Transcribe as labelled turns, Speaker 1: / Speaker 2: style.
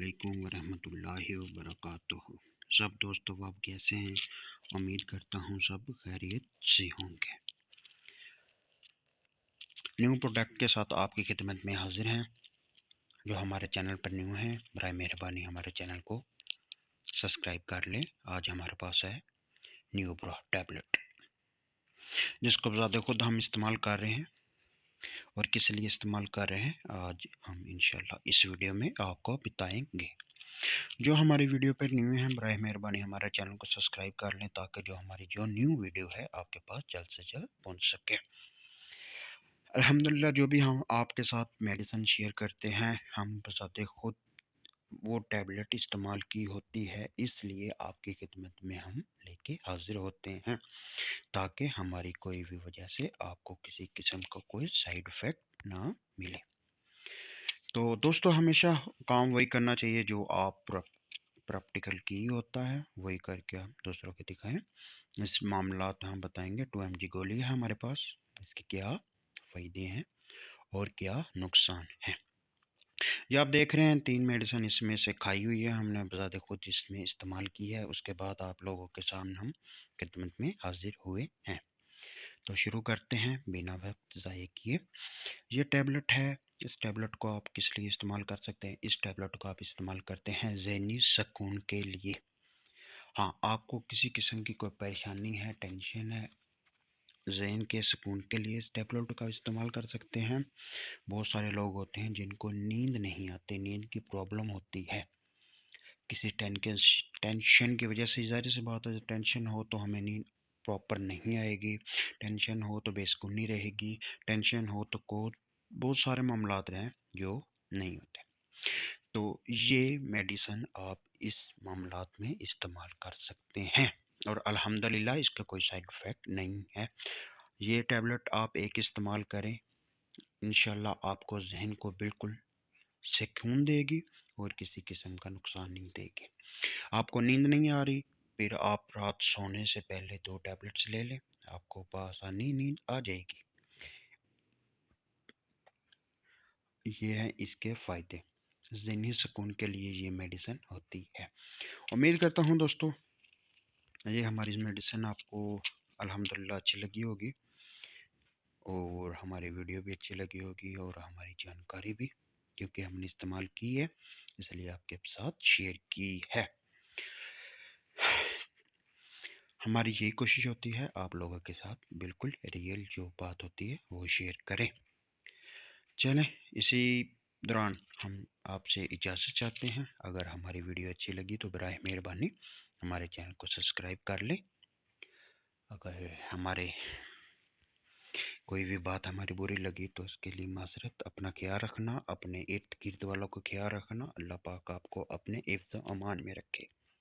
Speaker 1: علیکم ورحمۃ اللہ وبرکاتہ۔ سب دوستوں آپ کیسے ہیں؟ امید کرتا ہوں سب خیریت سے ہوں گے۔ نیو پروڈکٹ کے ساتھ آپ کی خدمت میں حاضر ہیں۔ جو ہمارے چینل پر نیو ہیں برائے مہربانی ہمارے چینل کو سبسکرائب کر لیں۔ آج ہمارے پاس ہے نیو برو ٹیبلٹ، جس کو بذات خود ہم استعمال کر رہے ہیں اور کس لیے استعمال کر رہے ہیں آج ہم انشاءاللہ اس ویڈیو میں آپ کو بتائیں گے۔ جو ہماری ویڈیو پر نیو ہیں برائے مہربانی ہمارے چینل کو سبسکرائب کر لیں تاکہ جو ہماری جو نیو ویڈیو ہے آپ کے پاس جلد سے جلد پہنچ سکے۔ الحمدللہ جو بھی ہم آپ کے ساتھ میڈیسن شیئر کرتے ہیں ہم بذات خود وہ ٹیبلٹ استعمال کی ہوتی ہے، اس لیے آپ کی خدمت میں ہم لے کے حاضر ہوتے ہیں تاکہ ہماری کوئی بھی وجہ سے آپ کو کسی قسم کا کوئی سائیڈ افیکٹ نہ ملے۔ تو دوستو ہمیشہ کام وہی کرنا چاہیے جو آپ پریکٹیکل کی ہوتا ہے، وہی کر کے ہم دوسروں کو دکھائیں۔ اس معاملات ہم بتائیں گے۔ 2 mg گولی ہے ہمارے پاس، اس کے کیا فائدے ہیں اور کیا نقصان ہیں۔ یہ آپ دیکھ رہے ہیں 3 میڈیسن اس میں سے کھائی ہوئی ہے، ہم نے بذات خود اس میں استعمال کی ہے، اس کے بعد آپ لوگوں کے سامنے ہم خدمت میں حاضر ہوئے ہیں۔ تو شروع کرتے ہیں بنا وقت ضائع کیے۔ یہ ٹیبلٹ ہے، اس ٹیبلٹ کو آپ کس لیے استعمال کر سکتے ہیں؟ اس ٹیبلٹ کو آپ استعمال کرتے ہیں ذہنی سکون کے لیے۔ ہاں، آپ کو کسی قسم کی کوئی پریشانی ہے، ٹینشن ہے، ذہن کے سکون کے لیے اس ٹیبلٹ کا استعمال کر سکتے ہیں۔ بہت سارے لوگ ہوتے ہیں جن کو نیند نہیں آتی، نیند کی پرابلم ہوتی ہے، کسی ٹینشن کی وجہ سے۔ ظاہر سی بات ہے ٹینشن ہو تو ہمیں نیند پراپر نہیں آئے گی، ٹینشن ہو تو بے سکونی رہے گی، ٹینشن ہو تو بہت سارے معاملات ہیں جو نہیں ہوتے۔ تو یہ میڈیسن آپ اس معاملات میں استعمال کر سکتے ہیں اور الحمدللہ اس کا کوئی سائیڈ افیکٹ نہیں ہے۔ یہ ٹیبلٹ آپ ایک استعمال کریں، انشاءاللہ آپ کو ذہن کو بالکل سکون دے گی اور کسی قسم کا نقصان نہیں دے گی۔ آپ کو نیند نہیں آ رہی، پھر آپ رات سونے سے پہلے 2 ٹیبلٹس لے لیں، آپ کو بآسانی نیند آ جائے گی۔ یہ ہے اس کے فائدے، ذہنی سکون کے لیے یہ میڈیسن ہوتی ہے۔ امید کرتا ہوں دوستو یہ ہماری میڈیسن آپ کو الحمدللہ اچھی لگی ہوگی اور ہماری ویڈیو بھی اچھی لگی ہوگی اور ہماری جانکاری بھی، کیونکہ ہم نے استعمال کی ہے اس لیے آپ کے ساتھ شیئر کی ہے۔ ہماری یہی کوشش ہوتی ہے آپ لوگوں کے ساتھ بالکل ریئل جو بات ہوتی ہے وہ شیئر کریں۔ چلیں اسی دوران ہم آپ سے اجازت چاہتے ہیں، اگر ہماری ویڈیو اچھی لگی تو براہ مہربانی ہمارے چینل کو سبسکرائب کر لیں۔ اگر ہمارے کوئی بھی بات ہماری بری لگی تو اس کے لیے معذرت۔ اپنا خیال رکھنا، اپنے ارد گرد والوں کو خیال رکھنا۔ اللہ پاک آپ کو اپنے حفظ و امان میں رکھے۔